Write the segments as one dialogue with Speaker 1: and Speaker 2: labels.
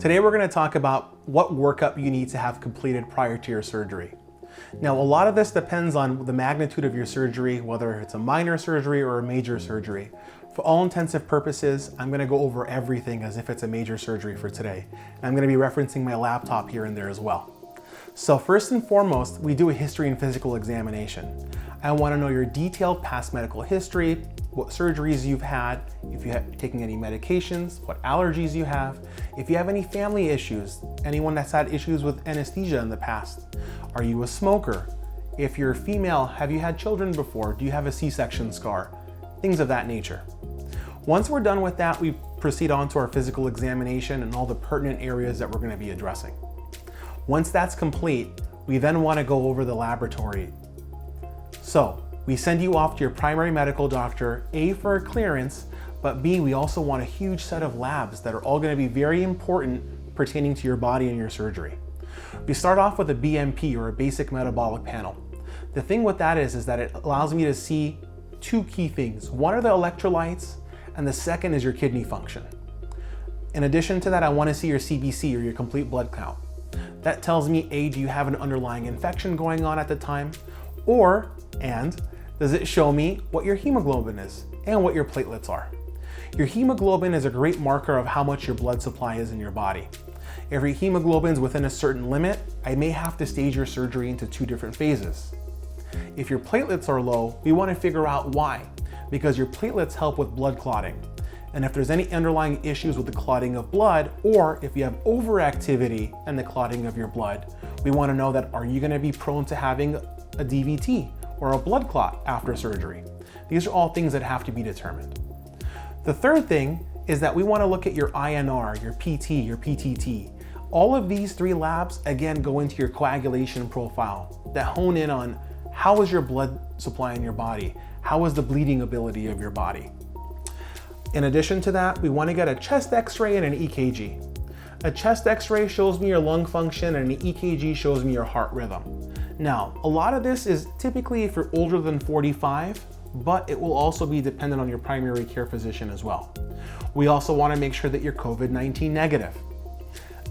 Speaker 1: Today we're going to talk about what workup you need to have completed prior to your surgery. Now, a lot of this depends on the magnitude of your surgery, whether it's a minor surgery or a major surgery. For all intensive purposes, I'm going to go over everything as if it's a major surgery for today. And I'm going to be referencing my laptop here and there as well. So first and foremost, we do a history and physical examination. I want to know your detailed past medical history, what surgeries you've had, if you have taken any medications, what allergies you have, if you have any family issues, anyone that's had issues with anesthesia in the past. Are you a smoker? If you're female, have you had children before? Do you have a C-section scar? Things of that nature. Once we're done with that, we proceed on to our physical examination and all the pertinent areas that we're going to be addressing. Once that's complete, we then want to go over the laboratory. So we send you off to your primary medical doctor, A, for a clearance, but B, we also want a huge set of labs that are all going to be very important pertaining to your body and your surgery. We start off with a BMP, or a basic metabolic panel. The thing with that is that it allows me to see two key things. One are the electrolytes, and the second is your kidney function. In addition to that, I want to see your CBC, or your complete blood count. That tells me, A, do you have an underlying infection going on at the time? And does it show me what your hemoglobin is and what your platelets are? Your hemoglobin is a great marker of how much your blood supply is in your body. If your hemoglobin is within a certain limit, I may have to stage your surgery into 2 different phases. If your platelets are low, we want to figure out why, because your platelets help with blood clotting. And if there's any underlying issues with the clotting of blood, or if you have overactivity in the clotting of your blood, we want to know that, are you going to be prone to having a DVT or a blood clot after surgery? These are all things that have to be determined. The third thing is that we want to look at your INR, your PT, your PTT. All of these 3 labs, again, go into your coagulation profile that hone in on how is your blood supply in your body, how is the bleeding ability of your body. In addition to that, we want to get a chest X-ray and an EKG. A chest X-ray shows me your lung function and an EKG shows me your heart rhythm. Now, a lot of this is typically if you're older than 45, but it will also be dependent on your primary care physician as well. We also want to make sure that you're COVID-19 negative.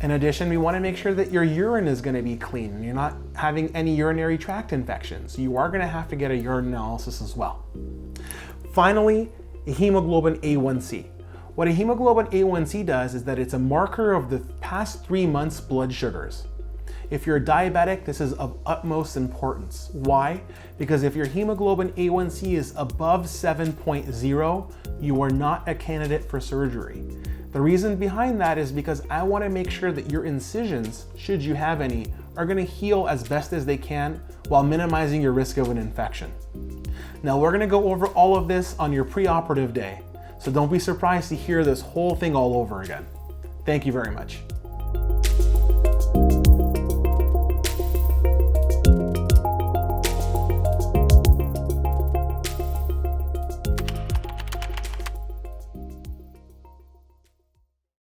Speaker 1: In addition, we want to make sure that your urine is going to be clean and you're not having any urinary tract infections. You are going to have to get a urine analysis as well. Finally, a hemoglobin A1C. What a hemoglobin A1C does is that it's a marker of the past 3 months' blood sugars. If you're diabetic, this is of utmost importance. Why? Because if your hemoglobin A1C is above 7.0, you are not a candidate for surgery. The reason behind that is because I want to make sure that your incisions, should you have any, are going to heal as best as they can while minimizing your risk of an infection. Now, we're going to go over all of this on your pre-operative day, so don't be surprised to hear this whole thing all over again. Thank you very much.